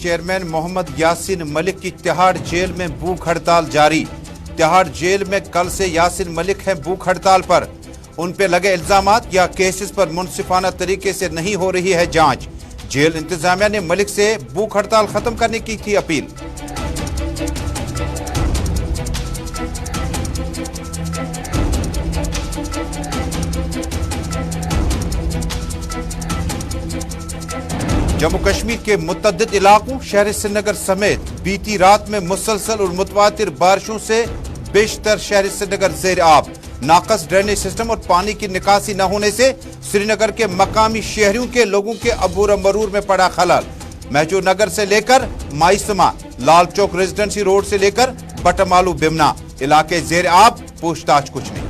Chairman Mohammad Yasin Malik की Tihar jail में भूख हड़ताल जारी। तिहाड़ जेल में कल से यासीन मलिक हैं भूख हड़ताल पर। उन पे लगे इल्जामात या केसेस पर मुनसिफाना तरीके से नहीं हो रही है जांच। जेल इंतजामिया ने मलिक से भूख हड़ताल खत्म करने की थी अपील। जम्मू कश्मीर के मुतअद्दिद इलाकों शहर श्रीनगर समेत बीती रात में मुसलसल और मुतवातिर बारिशों से बेशतर शहर श्रीनगर ज़ेर आब। नाकस ड्रेनेज सिस्टम और पानी की निकासी न होने से श्रीनगर के मकामी शहरियों के लोगों के अबूर मरूर में पड़ा खलल। महजूर नगर से लेकर माइसमा, लाल चौक रेजिडेंसी रोड से लेकर बटमालू बिमना इलाके ज़ेर आब, पूछताछ कुछ नहीं।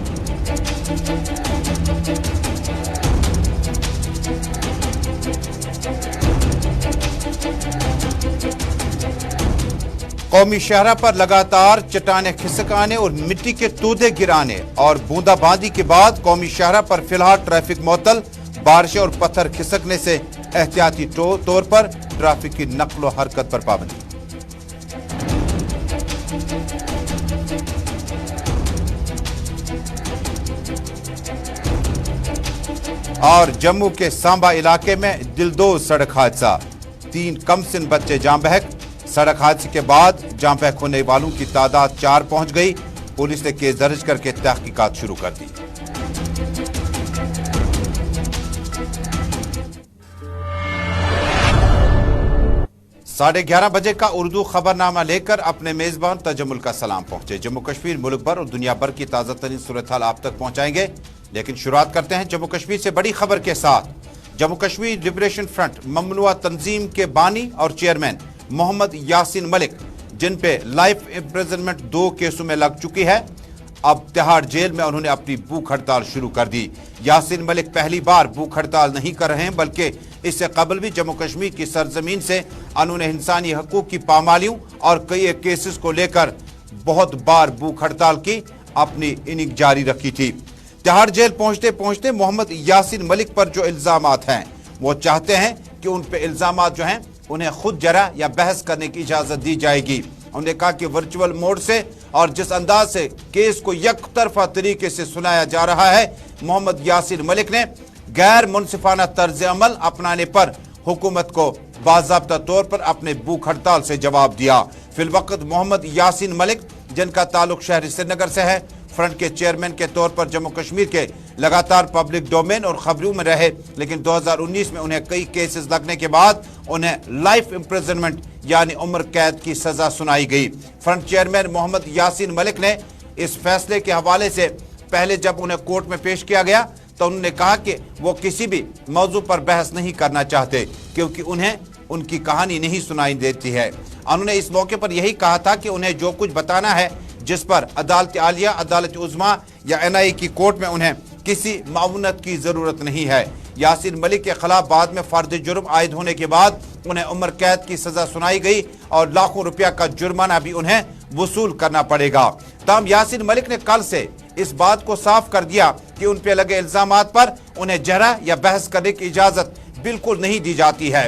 कौमी शहरा पर लगातार चट्टानें खिसक आने और मिट्टी के तूदे गिराने और बूंदाबांदी के बाद कौमी शहरा पर फिलहाल ट्रैफिक मुअत्तल। बारिशें और पत्थर खिसकने से एहतियाती तौर पर ट्रैफिक की नक्लो हरकत पर पाबंदी। और जम्मू के सांबा इलाके में दिलदोज सड़क हादसा, 3 कमसिन बच्चे जाम बहक। सड़क हादसे के बाद जाम बहक होने वालों की तादाद 4 पहुंच गई। पुलिस ने केस दर्ज करके तहकीकात शुरू कर दी। साढ़े 11 बजे का उर्दू खबरनामा लेकर अपने मेजबान तजम्मुल का सलाम पहुंचे। जम्मू कश्मीर, मुल्क भर और दुनिया भर की ताजा तरीन सूरत हाल आप तक पहुंचाएंगे, लेकिन शुरुआत करते हैं जम्मू कश्मीर से बड़ी खबर के साथ। जम्मू कश्मीर लिबरेशन फ्रंट ममनुआ तंजीम के बानी और चेयरमैन मोहम्मद यासीन मलिक, जिन पे लाइफ इम्प्रिजनमेंट 2 केसों में लग चुकी है, अब तिहाड़ जेल में उन्होंने अपनी भूख हड़ताल शुरू कर दी। यासीन मलिक पहली बार भूख हड़ताल नहीं कर रहे हैं, बल्कि इससे कबल भी जम्मू कश्मीर की सरजमीन से उन्होंने इंसानी हकूक की पामालियों और कई केसेस को लेकर बहुत बार भूख हड़ताल की अपनी इनिंग जारी रखी थी। तिहाड़ जेल पहुंचते पहुंचते मोहम्मद यासीन मलिक पर जो इल्जामात हैं, वो चाहते हैं कि उन पे इल्जामात जो हैं उन्हें खुद जरा या बहस करने की इजाजत दी जाएगी। उन्होंने कहा कि वर्चुअल मोड से और जिस अंदाज से केस को यकतरफा तरीके से सुनाया जा रहा है, मोहम्मद यासीन मलिक ने गैर मुनसिफाना तर्ज अमल अपनाने पर हुकूमत को बाज़ाब्ता तौर पर अपने भूख हड़ताल से जवाब दिया। फिलवक्त मोहम्मद यासीन मलिक, जिनका ताल्लुक शहर श्रीनगर से है, फ्रंट के चेयरमैन के तौर पर जम्मू कश्मीर के लगातार पब्लिक डोमेन और खबरों में रहे, लेकिन 2019 में उन्हें कई केसेस लगने के बाद उन्हें लाइफ इम्प्रिजनमेंट यानी उम्र कैद की सजा सुनाई गई। फ्रंट चेयरमैन मोहम्मद यासीन मलिक ने इस फैसले के हवाले से पहले जब उन्हें कोर्ट में पेश किया गया तो उन्होंने कहा कि वो किसी भी मौजू पर बहस नहीं करना चाहते, क्योंकि उन्हें उनकी कहानी नहीं सुनाई देती है। उन्होंने इस मौके पर यही कहा था कि उन्हें जो कुछ बताना है, जिस पर अदालत आलिया, अदालत उज़्मा या NIA की कोर्ट में उन्हें किसी मावनत की जरूरत नहीं है। यासीन मलिक के खिलाफ बाद में फर्द जुर्म आयद होने के बाद उन्हें उम्र कैद की सजा सुनाई गई और लाखों रुपया का जुर्माना भी उन्हें वसूल करना पड़ेगा। तमाम यासीन मलिक ने कल से इस बात को साफ कर दिया कि उन पे लगे इल्जामात पर उन्हें जरा या बहस करने की इजाजत बिल्कुल नहीं दी जाती है।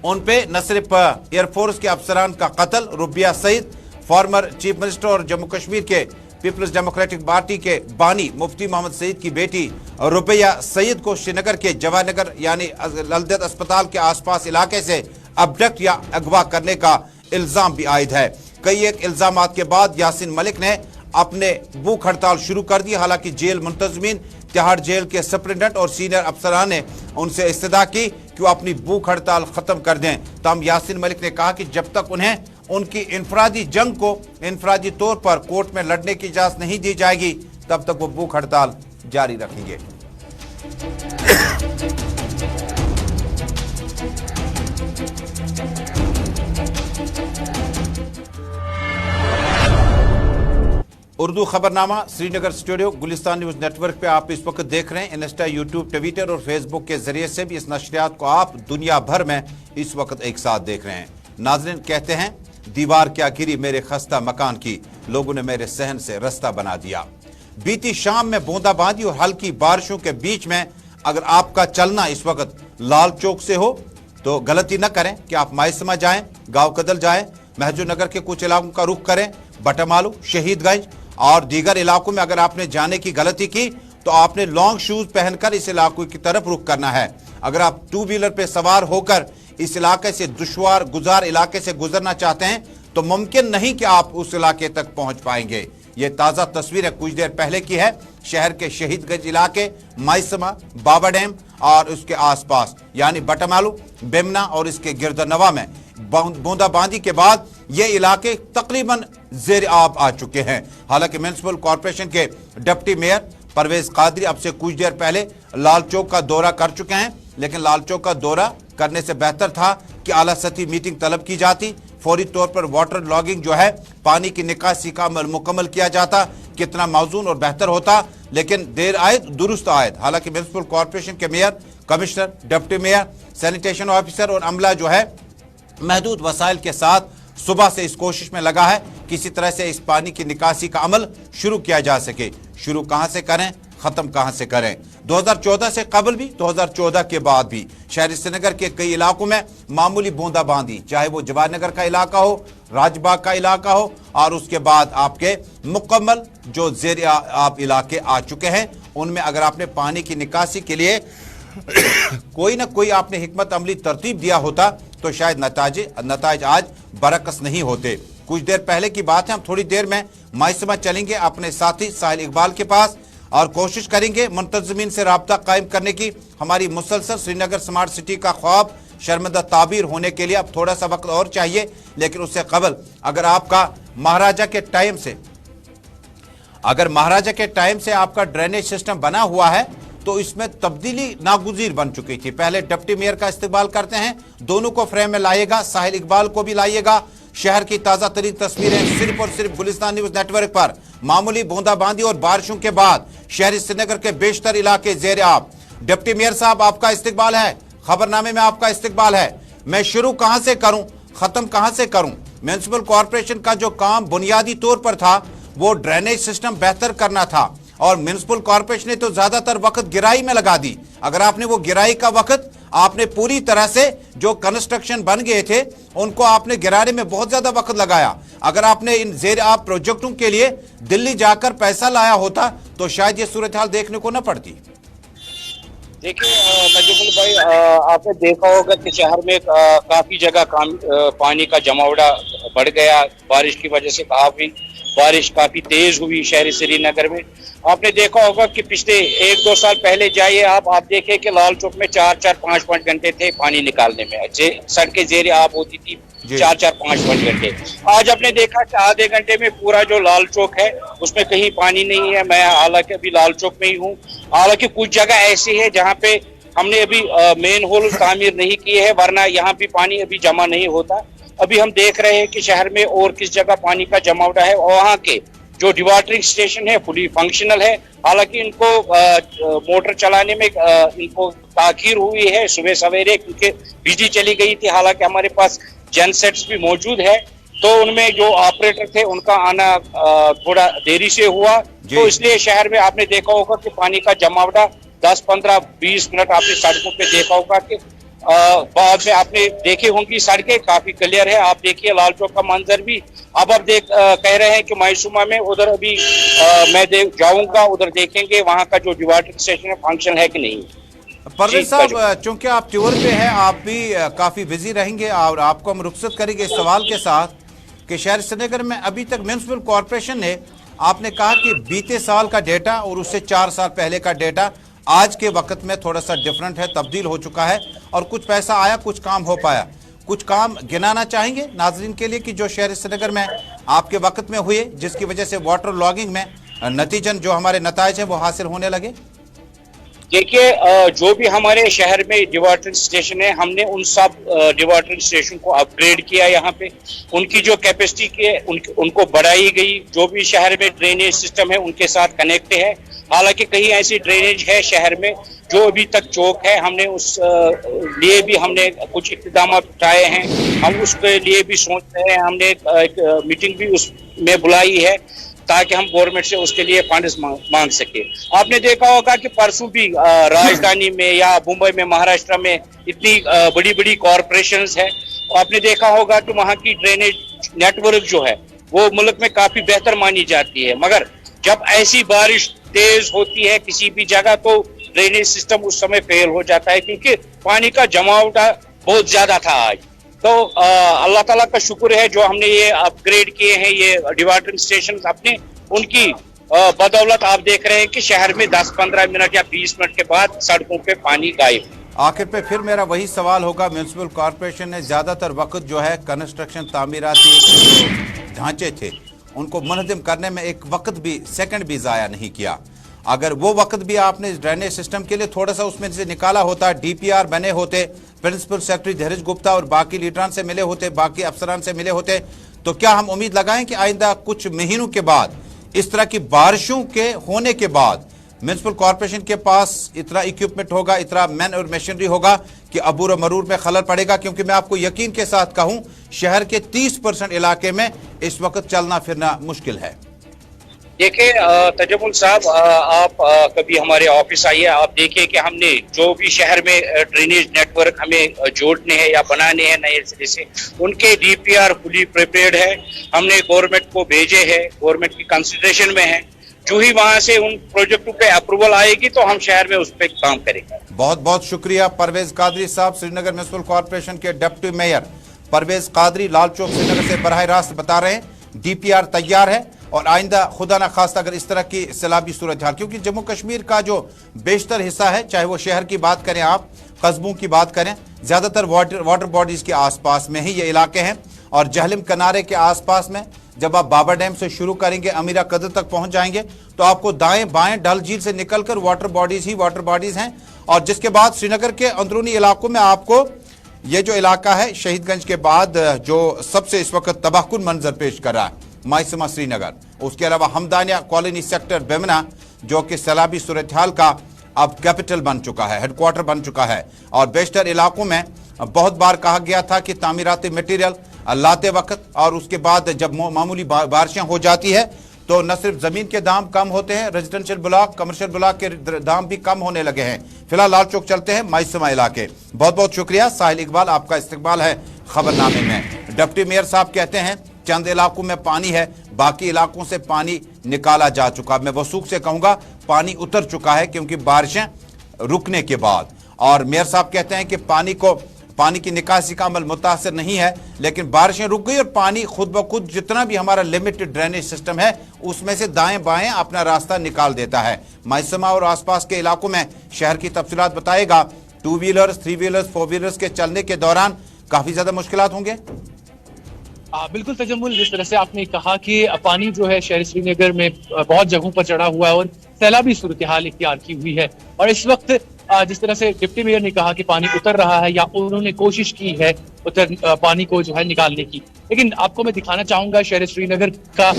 उन पे न सिर्फ एयरफोर्स के अफसरान का कत्ल, Rubia Saeed, former chief minister और जम्मू कश्मीर के पीपल्स डेमोक्रेटिक पार्टी के बानी मुफ्ती मोहम्मद सईद की बेटी रुबिया सईद को श्रीनगर के जवानगर यानी ललदत अस्पताल के आसपास इलाके से अबडक्ट या अगवा करने का इल्जाम भी आयद है। कई एक इल्जामात के बाद यासीन मलिक ने अपने भूख हड़ताल शुरू कर दी। हालांकि जेल मुंतजमीन, तिहाड़ जेल के सुपरिटेंडेंट और सीनियर अफसरान ने उनसे इस्तदा की कि वो अपनी भूख हड़ताल खत्म कर दें। तमाम यासीन मलिक ने कहा कि जब तक उन्हें उनकी इनफरादी जंग को इनफरादी तौर पर कोर्ट में लड़ने की इजाजत नहीं दी जाएगी, तब तक वो भूख हड़ताल जारी रखेंगे। उर्दू खबरनामा Srinagar studio Gulistan news network पे आप इस वक्त देख रहे हैं। इंस्टा, यूट्यूब, ट्विटर और फेसबुक के जरिए से भी इस नशरियात को आप दुनिया भर में इस वक्त एक साथ देख रहे हैं। नाज़रीन कहते हैं, दीवार क्या गिरी मेरे खस्ता मकान की, लोगों ने मेरे सहन से रास्ता बना दिया। बीती शाम में बूंदाबांदी और हल्की बारिशों के बीच में अगर आपका चलना इस वक्त लाल चौक से हो, तो गलती न करें कि आप माइसमा जाएं, गांव कदल जाएं, महजूर नगर के कुछ इलाकों का रुख करें, बटमालू, शहीदगंज और दीगर इलाकों में अगर आपने जाने की गलती की तो आपने लॉन्ग शूज पहनकर इस इलाकों की तरफ रुख करना है। अगर आप टू व्हीलर पे सवार होकर इस इलाके से दुश्वार गुजार इलाके से गुजरना चाहते हैं तो मुमकिन नहीं कि आप उस इलाके तक पहुंच पाएंगे। ये ताज़ा तस्वीर है कुछ देर पहले की है, शहर के शहीदगंज इलाके, माइसमा, बाबा डैम और उसके आसपास यानी बटमालू, बेमना और इसके गिरदनवा में बूंदाबांदी के बाद ये इलाके तकरीबन जेर आब आ चुके हैं। हालांकि म्युनिसिपल कॉर्पोरेशन के डिप्टी मेयर परवेज कादरी अब से कुछ देर पहले लाल चौक का दौरा कर चुके हैं, लेकिन लाल चौक का दौरा करने से बेहतर था कि आला सतही मीटिंग तलब की जाती, फौरी तौर पर वाटर लॉगिंग जो है पानी की निकासी का अमल मुकम्मल किया जाता, कितना मौजून और बेहतर होता, लेकिन देर आयद दुरुस्त आयद। हालांकि म्युनिसिपल कॉर्पोरेशन के mayor, commissioner, deputy mayor, sanitation officer और अमला जो है महदूद वसाइल के साथ सुबह से इस कोशिश में लगा है किसी तरह से इस पानी की निकासी का अमल शुरू किया जा सके। शुरू कहां से करें, खत्म कहां से करें? 2014 से कबल भी, 2014 के बाद भी शहर श्रीनगर के कई इलाकों में मामूली बूंदाबांदी, चाहे वो जवाहर नगर का इलाका हो, राजबाग का इलाका हो और उसके बाद आपके मुकम्मल जो जेर आप इलाके आ चुके हैं, उनमें अगर आपने पानी की निकासी के लिए कोई ना कोई आपने हिकमत अमली तरतीब दिया होता तो शायद नताज आज बरकस नहीं होते। कुछ देर पहले की बात है, हम थोड़ी देर में माइसमा चलेंगे अपने साथी साहिल इकबाल के पास और कोशिश करेंगे मुंतजमीन से राब्ता कायम करने की। हमारी मुसलसल श्रीनगर स्मार्ट सिटी का ख्वाब शर्मिंदा ताबीर होने के लिए अब थोड़ा सा वक्त और चाहिए, लेकिन उससे कबल अगर आपका महाराजा के टाइम से आपका ड्रेनेज सिस्टम बना हुआ है तो इसमें तब्दीली नागुजीर बन चुकी थी। पहले डिप्टी मेयर का इस्तेमाल करते हैं, दोनों को फ्रेम में लाइएगा, साहिल इकबाल को भी लाइएगा। शहर की ताजा तरीन तस्वीरें सिर्फ और सिर्फ गुलिस्तान न्यूज नेटवर्क पर। मामूली बूंदाबांदी और बारिशों के बाद शहरी श्रीनगर के बेशतर इलाके जेर आब। डिप्टी मेयर साहब, आपका इस्तकबाल है, खबरनामे में आपका इस्तकबाल है। मैं शुरू कहां से करूं, खत्म कहां से करूं? म्युनिसिपल कॉर्पोरेशन का जो काम बुनियादी तौर पर था वो ड्रेनेज सिस्टम बेहतर करना था और म्युनिसिपल कॉर्पोरेशन ने तो ज्यादातर वक्त गिराई में लगा दी। अगर आपने वो गिराई का वक्त आपने पूरी तरह से जो कंस्ट्रक्शन बन गए थे उनको आपने गिराने में बहुत ज्यादा वक्त लगाया। अगर आपने इन जेर आब प्रोजेक्टों के लिए दिल्ली जाकर पैसा लाया होता तो शायद ये सूरत हाल देखने को न पड़ती। देखिए तजुमुल भाई, आपने देखा होगा कि शहर में काफी जगह पानी का जमावड़ा बढ़ गया बारिश की वजह से। बारिश काफी तेज हुई शहरी श्रीनगर में। आपने देखा होगा कि पिछले 1-2 साल पहले जाइए आप देखें कि लाल चौक में 4-5 घंटे थे पानी निकालने में, सड़कें जेर आब होती थी 4-5 घंटे। आज आपने देखा कि आधे घंटे में पूरा जो लाल चौक है उसमें कहीं पानी नहीं है। मैं हालांकि अभी लाल चौक में ही हूँ, हालांकि कुछ जगह ऐसी है जहाँ पे हमने अभी मेन होल तामीर नहीं किए है, वरना यहाँ भी पानी अभी जमा नहीं होता। अभी हम देख रहे हैं कि शहर में और किस जगह पानी का जमावड़ा है और वहाँ के जो डिवाटरिंग स्टेशन है फुली फंक्शनल है। हालांकि इनको मोटर चलाने में इनको ताखीर हुई है सुबह सवेरे, क्योंकि बिजली चली गई थी। हालांकि हमारे पास जनसेट्स भी मौजूद है, तो उनमें जो ऑपरेटर थे उनका आना थोड़ा देरी से हुआ, तो इसलिए शहर में आपने देखा होगा कि पानी का जमावड़ा 10-15-20 मिनट आपने सड़कों पे देखा होगा कि बाद में आपने देखी होंगी सड़कें काफी क्लियर है। आप देखिए लाल चौक का मंजर भी। अब आप कह रहे हैं कि मायसूमा में उधर अभी मैं जाऊंगा, उधर देखेंगे वहां का जो डिवाइडर स्टेशन है फंक्शन है कि नहीं। परवेज साहब, चूंकि आप टूर पे हैं, आप भी काफी बिजी रहेंगे और आपको हम रुखसत करेंगे इस सवाल के साथ कि शहर श्रीनगर में अभी तक म्युनिसिपल कॉर्पोरेशन ने, आपने कहा कि बीते साल का डेटा और उससे 4 साल पहले का डेटा आज के वक्त में थोड़ा सा डिफरेंट है, तब्दील हो चुका है और कुछ पैसा आया, कुछ काम हो पाया। कुछ काम गिनाना चाहेंगे नाजरीन के लिए कि जो शहर श्रीनगर में आपके वक्त में हुए, जिसकी वजह से वाटर लॉगिंग में नतीजन जो हमारे नताइज है वो हासिल होने लगे? देखिए, जो भी हमारे शहर में डिवाटरिंग स्टेशन है, हमने उन सब डिवाटरिंग स्टेशन को अपग्रेड किया। यहाँ पे उनकी जो कैपेसिटी के उनको बढ़ाई गई। जो भी शहर में ड्रेनेज सिस्टम है उनके साथ कनेक्ट है। हालांकि कहीं ऐसी ड्रेनेज है शहर में जो अभी तक चौक है, हमने उस लिए भी हमने कुछ इक़दाम उठाए हैं। हम उसके लिए भी सोच रहे हैं, हमने एक मीटिंग भी उसमें बुलाई है। ताकि हम गवर्नमेंट से उसके लिए फंड्स मांग सके। आपने देखा होगा कि परसों भी राजधानी में या मुंबई में, महाराष्ट्र में इतनी बड़ी बड़ी कॉरपोरेशंस है, आपने देखा होगा कि वहाँ की ड्रेनेज नेटवर्क जो है वो मुल्क में काफी बेहतर मानी जाती है, मगर जब ऐसी बारिश तेज होती है किसी भी जगह तो ड्रेनेज सिस्टम उस समय फेल हो जाता है, क्योंकि पानी का जमाव बहुत ज्यादा था आज। तो अल्लाह ताला का शुक्र है जो हमने ये अपग्रेड किए हैं ये डिवाटरिंग स्टेशन अपने, उनकी बदौलत आप देख रहे हैं कि शहर में 10-15 मिनट या 20 मिनट के बाद सड़कों पे पानी गायब। आखिर पे फिर मेरा वही सवाल होगा, म्यूनसिपल कॉरपोरेशन ने ज़्यादातर वक्त जो है कंस्ट्रक्शन तामीराती जो ढांचे थे उनको मुनहदम करने में एक वक्त भी सेकंड भी ज़ाया नहीं किया। अगर वो वक्त भी आपने ड्रेनेज सिस्टम के लिए थोड़ा सा उसमें से निकाला होता, डीपीआर बने होते, प्रिंसिपल सेक्रेटरी धीरज गुप्ता और बाकी लीडरान से मिले होते, बाकी अफसरान से मिले होते, तो क्या हम उम्मीद लगाएं कि आइंदा कुछ महीनों के बाद इस तरह की बारिशों के होने के बाद म्यूनसिपल कॉरपोरेशन के पास इतना इक्विपमेंट होगा, इतना मैन और मशीनरी होगा कि अबूर और मरूर में खलल पड़ेगा? क्योंकि मैं आपको यकीन के साथ कहूं शहर के 30% इलाके में इस वक्त चलना फिरना मुश्किल है। देखिए तजमुल साहब, आप कभी हमारे ऑफिस आइए, आप देखिए कि हमने जो भी शहर में ड्रेनेज नेटवर्क हमें जोड़ने हैं या बनाने हैं नए सिरे से, उनके डीपीआर फुली प्रिपेयर्ड है, हमने गवर्नमेंट को भेजे हैं, गवर्नमेंट की कंसिडरेशन में है। जो ही वहां से उन प्रोजेक्टों पे अप्रूवल आएगी तो हम शहर में उस पर काम करेंगे। बहुत बहुत शुक्रिया परवेज कादरी साहब, श्रीनगर म्यूनसिपल कॉरपोरेशन के डिप्टी मेयर परवेज कादरी लाल चौक श्रीनगर से बराह रास्त बता रहे हैं डीपीआर तैयार है और आइंदा खुदा न खास्ता अगर इस तरह की सैलाबी सूरत हाल, क्योंकि जम्मू कश्मीर का जो बेशतर हिस्सा है, चाहे वो शहर की बात करें आप, कस्बों की बात करें, ज्यादातर वाटर बॉडीज के आसपास में ही ये इलाके हैं और जहलम किनारे के आसपास में जब आप बाबा डैम से शुरू करेंगे अमीरा कदर तक पहुंच जाएंगे तो आपको दाएं बाएं डल झील से निकलकर वाटर बॉडीज हैं और जिसके बाद श्रीनगर के अंदरूनी इलाकों में आपको ये जो इलाका है शहीदगंज के बाद जो सबसे इस वक्त तबाहकुन मंजर पेश कर रहा है माइसमा श्रीनगर, उसके अलावा हमदानिया कॉलोनी सेक्टर बेमना जो कि सैलाबी सूरत हाल का अब कैपिटल बन चुका है, हेडक्वार्टर बन चुका है और बेशतर इलाकों में बहुत बार कहा गया था कि तामीराती मटेरियल लाते वक्त और उसके बाद जब मामूली बारिशें हो जाती है तो न सिर्फ जमीन के दाम कम होते हैं, रेजिडेंशियल ब्लॉक, कमर्शियल ब्लॉक के दाम भी कम होने लगे हैं। फिलहाल लाल चौक चलते हैं माइसमा इलाके। बहुत बहुत शुक्रिया साहिल इकबाल, आपका इस्तकबाल है खबरनामे में। डिप्टी मेयर साहब कहते हैं चंद इलाकों में पानी है, बाकी इलाकों से पानी निकाला जा चुका। मैं वसूख से कहूंगा पानी उतर चुका है क्योंकि बारिशें रुकने के बाद। और मेयर साहब कहते हैं कि पानी की निकासी का अमल मुतासर नहीं है, लेकिन बारिशें रुक गई और पानी खुद ब खुद जितना भी हमारा लिमिटेड ड्रेनेज सिस्टम है उसमें से दाएं बाएं अपना रास्ता निकाल देता है। माइसमा और आसपास के इलाकों में शहर की तफसीलात बताएगा। 2 व्हीलर्स, 3 व्हीलर्स, 4 व्हीलर्स के चलने के दौरान काफी ज्यादा मुश्किलात होंगे। बिल्कुल तजम्मुल, जिस तरह से आपने कहा कि पानी जो है शहर श्रीनगर में बहुत जगहों पर चढ़ा हुआ है और सैलाबी सूरत हाल इख्तियार की हुई है और इस वक्त जिस तरह से डिप्टी मेयर ने कहा कि पानी उतर रहा है या उन्होंने कोशिश की है पानी को जो है निकालने की, लेकिन आपको मैं दिखाना चाहूंगा शहर श्रीनगर का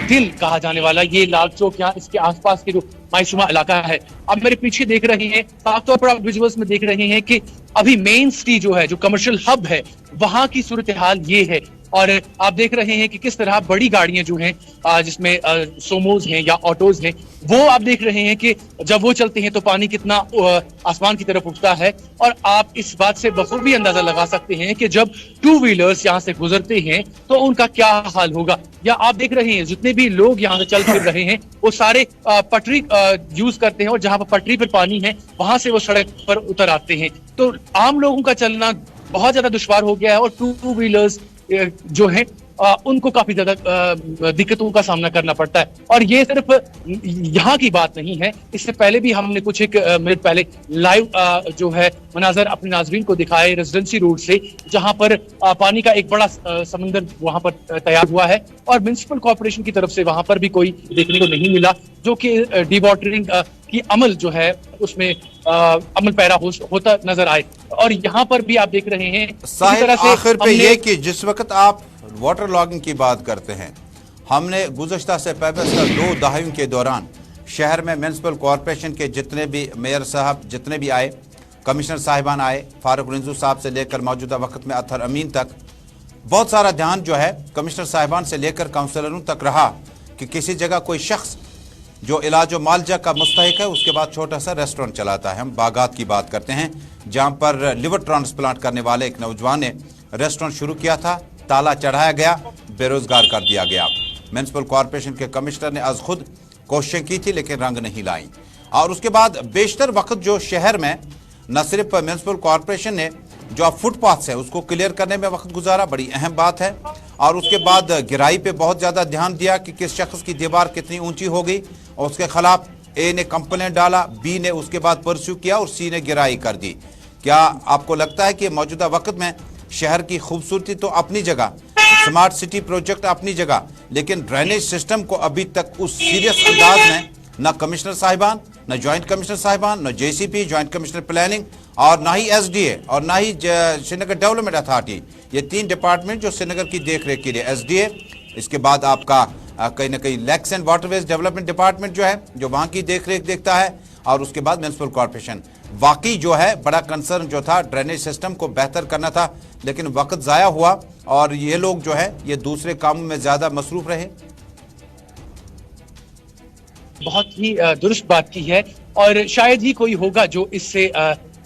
दिल कहा जाने वाला ये लाल चौक या इसके आसपास के जो माइसमा इलाका है। आप मेरे पीछे देख रहे हैं, साफ तौर पर आप विजुअल्स में देख रहे हैं कि अभी मेन सिटी जो है, जो कमर्शियल हब है, वहां की सूरत हाल ये है और आप देख रहे हैं कि किस तरह बड़ी गाड़ियां जो हैं जिसमें सोमोज हैं या ऑटोज हैं, वो आप देख रहे हैं कि जब वो चलते हैं तो पानी कितना आसमान की तरफ उठता है और आप इस बात से बखूबी अंदाजा लगा सकते हैं कि जब 2 व्हीलर्स यहाँ से गुजरते हैं तो उनका क्या हाल होगा। या आप देख रहे हैं जितने भी लोग यहाँ से चल फिर रहे हैं वो सारे पटरी यूज करते हैं और जहाँ पर पटरी पर पानी है वहां से वो सड़क पर उतर आते हैं, तो आम लोगों का चलना बहुत ज्यादा दुश्वार हो गया है और 2 व्हीलर्स जो है उनको काफी ज्यादा दिक्कतों का सामना करना पड़ता है। और ये सिर्फ यहाँ की बात नहीं है, इससे पहले भी हमने कुछ एक मिनट पहले लाइव जो है मनाजर अपने नाजरीन को दिखाए रेजिडेंसी रोड से, जहां पर पानी का एक बड़ा समंदर वहां पर तैयार हुआ है और म्युनिसिपल कॉर्पोरेशन की तरफ से वहां पर भी कोई देखने को नहीं मिला जो कि डिवाटरिंग की अमल जो है उसमें अमल पैरा होता नजर आए। और यहाँ पर भी आप देख रहे हैं आखिर पे ये कि जिस वक्त आप वाटर लॉगिंग की बात करते हैं, हमने गुज़श्ता से पैबस्ता 2 दहाइयों के दौरान शहर में म्यूनसिपल कॉरपोरेशन के जितने भी मेयर साहब जितने भी आए, कमिश्नर साहिबान आए, फारूक रिंजू साहब से लेकर मौजूदा वक्त में अतहर अमीन तक, बहुत सारा ध्यान जो है कमिश्नर साहिबान से लेकर काउंसलरों तक रहा कि किसी जगह कोई शख्स जो इलाज व मालजा का मुस्तहिक है उसके बाद छोटा सा रेस्टोरेंट चलाता है। हम बागात की बात करते हैं जहां पर लिवर ट्रांसप्लांट करने वाले एक नौजवान ने रेस्टोरेंट शुरू किया था, ताला चढ़ाया गया, बेरोजगार कर दिया गया। म्युनिसिपल कॉरपोरेशन के कमिश्नर ने आज खुद कोशिशें की थी लेकिन रंग नहीं लाई। और उसके बाद बेशतर वक्त जो शहर में न सिर्फ म्युनिसिपल कॉरपोरेशन ने जो फुटपाथ है उसको क्लियर करने में वक्त गुजारा, बड़ी अहम बात है। और उसके बाद गिराई पे बहुत ज़्यादा ध्यान दिया कि किस शख्स की दीवार कितनी ऊंची होगी और उसके खिलाफ ए ने कंप्लेंट डाला, बी ने उसके बाद परस्यू किया और सी ने गिराई कर दी। क्या आपको लगता है कि मौजूदा वक्त में शहर की खूबसूरती तो अपनी जगह, स्मार्ट सिटी प्रोजेक्ट अपनी जगह, लेकिन ड्रेनेज सिस्टम को अभी तक उस सीरियस अंदाज में न कमिश्नर साहिबान, न जॉइंट कमिश्नर साहिबान, न जेसीपी जॉइंट कमिश्नर प्लानिंग और ना ही एसडीए और ना ही श्रीनगर डेवलपमेंट अथॉरिटी, ये 3 डिपार्टमेंट जो श्रीनगर की देखरेख के लिए एसडीए, इसके बाद आपका कहीं ना कहीं lakhs and waterways development department जो है जो वहाँ की देखरेख देखता है, और उसके बाद म्युनिसिपल कॉरपोरेशन। वाकई जो है बड़ा कंसर्न जो था ड्रेनेज सिस्टम को बेहतर करना था, लेकिन वक्त ज़ाया हुआ और ये लोग जो है ये दूसरे कामों में ज़्यादा मसरूफ रहे। बहुत ही दुरुस्त बात की है और शायद ही कोई होगा जो इससे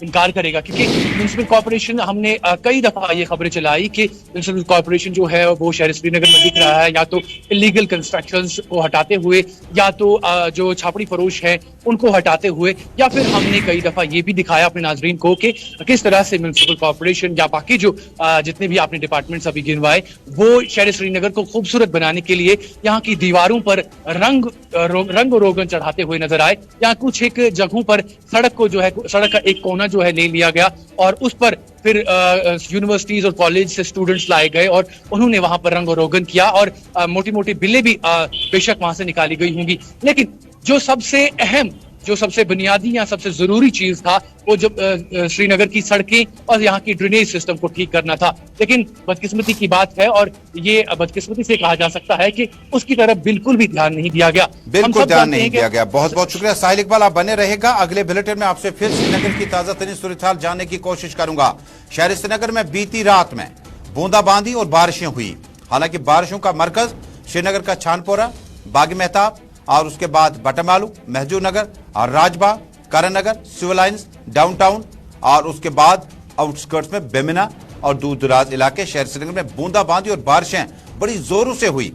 इनकार करेगा, क्योंकि म्युनिसिपल कॉर्पोरेशन, हमने कई दफा ये खबरें चलाई कि म्युनिसिपल कॉर्पोरेशन जो है वो शहर श्रीनगर में दिख रहा है या तो इलीगल कंस्ट्रक्शंस को हटाते हुए, या तो जो छापड़ी फरोश है उनको हटाते हुए, या फिर हमने कई दफा ये भी दिखाया अपने नाजरीन को कि किस तरह से म्युनिसिपल कॉर्पोरेशन या बाकी जो जितने भी आपने डिपार्टमेंट्स अभी गिनवाए वो शहर श्रीनगर को खूबसूरत बनाने के लिए यहाँ की दीवारों पर रंग रोगन चढ़ाते हुए नजर आए। यहाँ कुछ एक जगहों पर सड़क को जो है, सड़क का एक कोना जो है ले लिया गया और उस पर फिर यूनिवर्सिटीज और कॉलेज से स्टूडेंट्स लाए गए और उन्होंने वहां पर रंग रोगन किया और मोटी मोटी बिल्लें भी बेशक वहां से निकाली गई होंगी। लेकिन जो सबसे अहम, जो सबसे बुनियादी या सबसे जरूरी चीज था वो जब श्रीनगर की सड़कें और यहाँ की ड्रेनेज सिस्टम को ठीक करना था। लेकिन बदकिस्मती की बात है और ये बदकिस्मती से कहा जा सकता है कि उसकी तरफ बिल्कुल भी ध्यान नहीं दिया गया, बिल्कुल ध्यान नहीं दिया गया। बहुत बहुत शुक्रिया साहिल इकबाल, आप बने रहेगा। अगले बुलेटिन में आपसे फिर श्रीनगर की ताजा तरीन सूरत हाल जानने की कोशिश करूंगा। शहर श्रीनगर में बीती रात में बूंदाबांदी और बारिशें हुई। हालांकि बारिशों का मरकज श्रीनगर का छानपोरा, बाग मेहताब और उसके बाद बटमालू, महजूर नगर और राजबाग, करण नगर, सिविल लाइन्स, डाउनटाउन और उसके बाद आउटस्कर्ट्स में बेमिना और दूर दराज इलाके शहर श्रीनगर में बूंदाबांदी और बारिशें बड़ी जोरों से हुई।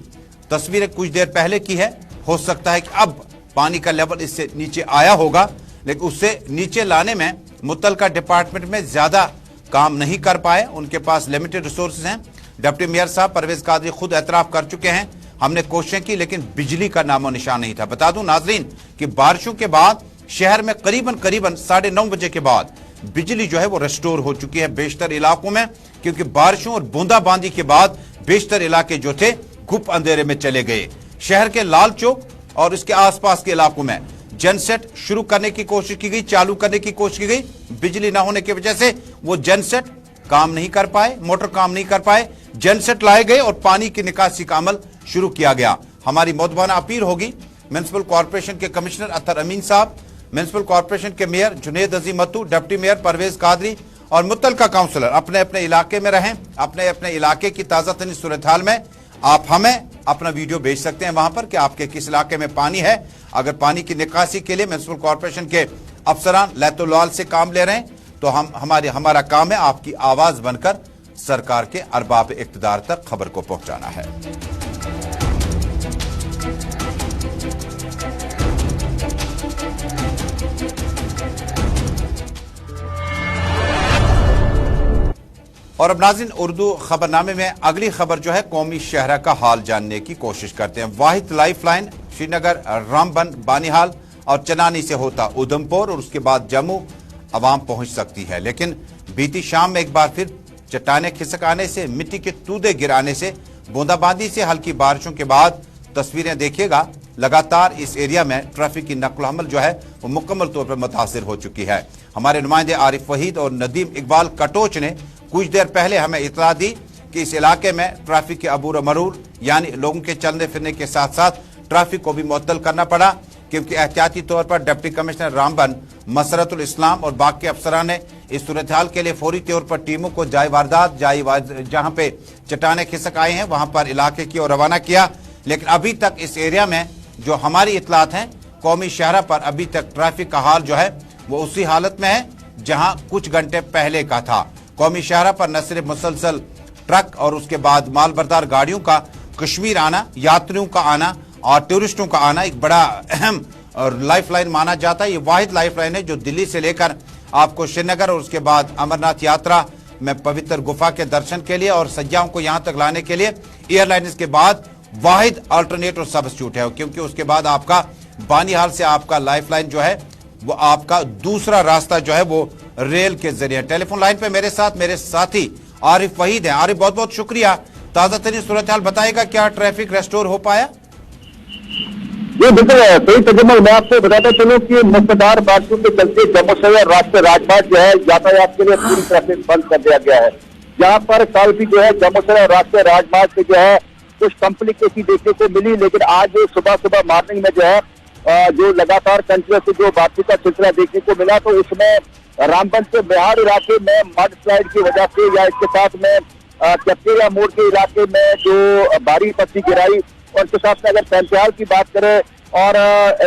तस्वीरें कुछ देर पहले की है, हो सकता है कि अब पानी का लेवल इससे नीचे आया होगा, लेकिन उससे नीचे लाने में मुतल्लिका डिपार्टमेंट में ज्यादा काम नहीं कर पाए, उनके पास लिमिटेड रिसोर्सेज हैं। डिप्टी मेयर साहब परवेज कादरी खुद एतराफ कर चुके हैं, हमने कोशिशें की लेकिन बिजली का नामो निशान नहीं था। बता दूं नाजरीन कि बारिशों के बाद शहर में करीबन 9:30 बजे के बाद बिजली जो है वो रेस्टोर हो चुकी है बेशतर इलाकों में, क्योंकि बारिशों और बूंदाबांदी के बाद बेशतर इलाके जो थे गुप अंधेरे में चले गए। शहर के लाल चौक और इसके आसपास के इलाकों में जनसेट शुरू करने की कोशिश की गई, चालू करने की कोशिश की गई, बिजली ना होने की वजह से वो जनसेट काम नहीं कर पाए, मोटर काम नहीं कर पाए। जनसेट लाए गए और पानी की निकासी का अमल शुरू किया गया। हमारी मौदबाना अपील होगी म्युनिसिपल कॉर्पोरेशन के कमिश्नर अतर अमीन साहब, म्युनिसिपल कॉर्पोरेशन के मेयर जुनेद अजीम मत्तू, डिप्टी मेयर परवेज कादरी और मुतल्लिका काउंसलर अपने अपने इलाके में रहें। अपने अपने इलाके की ताज़ा तरीन सूरत हाल में आप हमें अपना वीडियो भेज सकते हैं वहां पर कि आपके किस इलाके में पानी है। अगर पानी की निकासी के लिए म्युनिसिपल कॉर्पोरेशन के अफसरान लैतुलाल से काम ले रहे हैं तो हमारा काम है आपकी आवाज बनकर सरकार के अरबाब इख्तिदार तक खबर को पहुंचाना है। और अब नाज़रीन उर्दू खबरनामे में अगली खबर जो है कौमी शहरा का हाल जानने की कोशिश करते हैं। वाहिद लाइफ लाइन श्रीनगर, रामबन, बानिहाल और चनानी से होता उधमपुर और उसके बाद जम्मू अवाम पहुंच सकती है, लेकिन बीती शाम में एक बार फिर चट्टाने खिसक आने से, मिट्टी के तूदे गिराने से, बूंदाबांदी से, हल्की बारिशों के बाद तस्वीरें देखिएगा, लगातार इस एरिया में ट्रैफिक की नकल हमल जो है वो मुकम्मल तौर पर मुतासिर हो चुकी है। हमारे नुमाइंदे आरिफ वहीद और नदीम इकबाल कटोच ने कुछ देर पहले हमें इतला दी कि इस इलाके में ट्रैफिक के अबूर मरूर यानी लोगों के चलने फिरने के साथ साथ ट्रैफिक को भी मुअत्तल करना पड़ा, क्योंकि एहतियाती तौर पर डिप्टी कमिश्नर रामबन, मसरतुल इस्लाम और बाकी अफसरान ने इस सूरत हाल के लिए फौरी तौर पर टीमों को जहां पे चट्टाने खिसक आए हैं वहां पर इलाके की ओर रवाना किया। लेकिन अभी तक इस एरिया में जो हमारी इतलात हैं, कौमी शहरा पर अभी तक ट्रैफिक का हाल जो है वो उसी हालत में है जहां कुछ घंटे पहले का था। कौमी शहरा पर न सिर्फ मुसलसल ट्रक और उसके बाद मालबरदार गाड़ियों का कश्मीर आना, यात्रियों का आना और टूरिस्टों का आना एक बड़ा अहम और लाइफ लाइन माना जाता है। ये वाहिद लाइफ लाइन है जो दिल्ली से लेकर आपको श्रीनगर और उसके बाद अमरनाथ यात्रा में पवित्र गुफा के दर्शन के लिए और सज्जाओं को यहां तक लाने के लिए एयरलाइंस के बाद वाहिद अल्टरनेट और सब्स्टिट्यूट है, क्योंकि उसके बाद आपका बानीहाल से आपका लाइफ लाइन जो है वो आपका दूसरा रास्ता जो है वो रेल के जरिए। टेलीफोन लाइन पे मेरे साथ मेरे साथी आरिफ वहीद हैं। आरिफ, बहुत बहुत शुक्रिया। ताजा तरीन सूरत हाल बताएगा, क्या ट्रैफिक रेस्टोर हो पाया? जी बिल्कुल सही तजम्मुल। मैं आपको बताता चलूं कि मुसलधार बारिशों के चलते जम्मू शहर राष्ट्रीय राजमार्ग जो है यातायात के लिए पूरी ट्रैफिक बंद कर दिया गया है। यहाँ पर कल भी जो है जम्मू शहर राष्ट्रीय राजमार्ग पे जो है कुछ कॉम्प्लिकेशन देखने को मिली, लेकिन आज सुबह सुबह मॉर्निंग में जो है जो लगातार कंटिन्यूस जो बातचीत का सिलसिला देखने को मिला, तो उसमें रामबन से बिहार इलाके में मड स्लाइड की वजह से या इसके साथ में कैप्टेरिया मोड़ के इलाके में जो भारी पत्ती गिराई, और इसके साथ में अगर पैंतियाल की बात करें और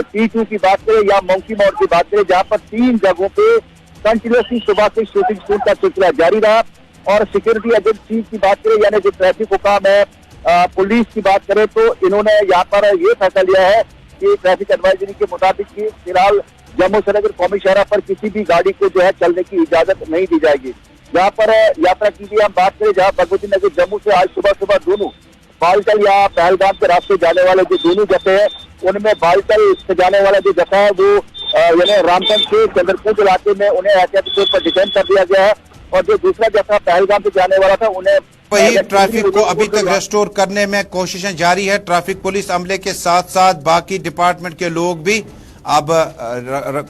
T2 की बात करें या मोंकी मोड़ की बात करें, जहाँ पर 3 जगहों पे कंटिन्यूसली सुबह से शूटिंग शूट का सिलसिला जारी रहा। और सिक्योरिटी एजेंसी की बात करें यानी जो ट्रैफिक हुकाम है, पुलिस की बात करें, तो इन्होंने यहाँ पर ये फैसला लिया है कि ट्रैफिक एडवाइजरी के मुताबिक कि फिलहाल जम्मू श्रीनगर कौमी शहरा पर किसी भी गाड़ी को जो है चलने की इजाजत नहीं दी जाएगी। यहाँ पर यात्रा की भी हम बात करें, जहाँ भगवती नगर जम्मू से आज सुबह सुबह दोनों बालटल या पहलगाम के रास्ते जाने वाले जो दोनों जत्थे हैं, उनमें बालटल से जाने वाला जो जत्था है वो यानी रामगंज के चंद्रपुर इलाके में उन्हें एहतियाती तौर पर डिटेन कर दिया गया है, और जो दूसरा जत्था पहलगाम से जाने वाला था उन्हें वही ट्रैफिक को अभी तक रेस्टोर करने में कोशिशें जारी है। ट्रैफिक पुलिस अमले के साथ साथ बाकी डिपार्टमेंट के लोग भी अब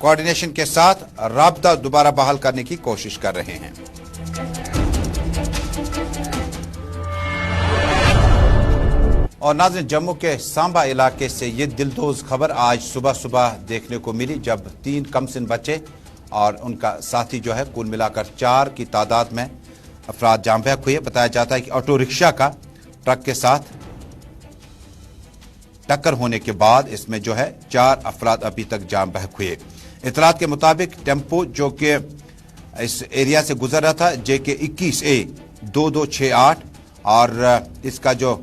कोऑर्डिनेशन के साथ राब्ता दोबारा बहाल करने की कोशिश कर रहे हैं। और नाज़रीन, जम्मू के सांबा इलाके से ये दिलदोज खबर आज सुबह सुबह देखने को मिली, जब 3 कमसिन बच्चे और उनका साथी जो है कुल मिलाकर 4 की तादाद में अफराद जाम बहक हुए। बताया जाता है कि ऑटो रिक्शा का ट्रक के साथ टक्कर होने के बाद इसमें जो है 4 अफराद अभी तक जाम बहक हुए। इतलात के मुताबिक टेम्पो जो कि इस एरिया से गुजर रहा था JK 21A 2268, और इसका जो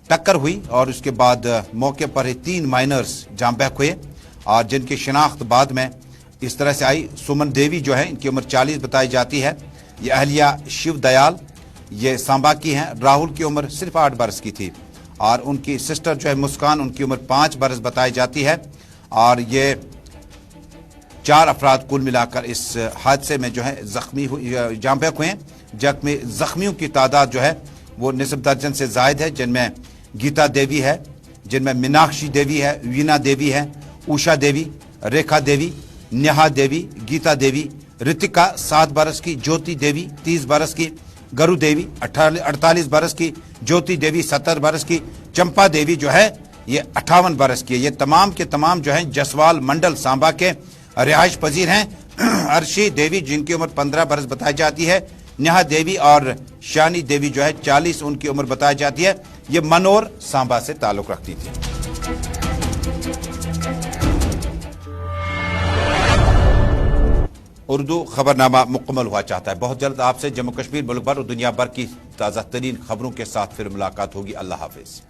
टक्कर हुई और उसके बाद मौके पर ही 3 माइनर्स जाम बहक हुए, और जिनकी शिनाख्त बाद में इस तरह से आई। सुमन देवी जो है, इनकी उम्र 40 बताई जाती है। ये अहलिया शिव दयाल ये सांबा की हैं। राहुल की उम्र सिर्फ 8 बरस की थी, और उनकी सिस्टर जो है मुस्कान, उनकी उम्र 5 बरस बताई जाती है। और ये 4 अफराद कुल मिलाकर इस हादसे में जो है जख्मी जाम बहक हुए। जख्मियों की तादाद जो है वो निस्फ दर्जन से जायद है, जिनमें गीता देवी है, जिनमें मीनाक्षी देवी है, वीना देवी है, उषा देवी, रेखा देवी, नेहा देवी, गीता देवी, ऋतिका 7 बरस की, ज्योति देवी 30 बरस की, गरु देवी 48 बरस की, ज्योति देवी 70 बरस की, चंपा देवी जो है ये 58 बरस की है। ये तमाम के तमाम जो है जसवाल मंडल सांबा के रिहाइश पजीर हैं। अर्शी देवी जिनकी उम्र 15 बरस बताई जाती है, नेहा देवी और शानी देवी जो है 40 उनकी उम्र बताई जाती है। ये मनोर सांबा से ताल्लुक रखती थी। उर्दू खबरनामा मुकम्मल हुआ चाहता है। बहुत जल्द आपसे जम्मू कश्मीर, मुल्क भर और दुनिया भर की ताज़ा तरीन खबरों के साथ फिर मुलाकात होगी। अल्लाह हाफिज।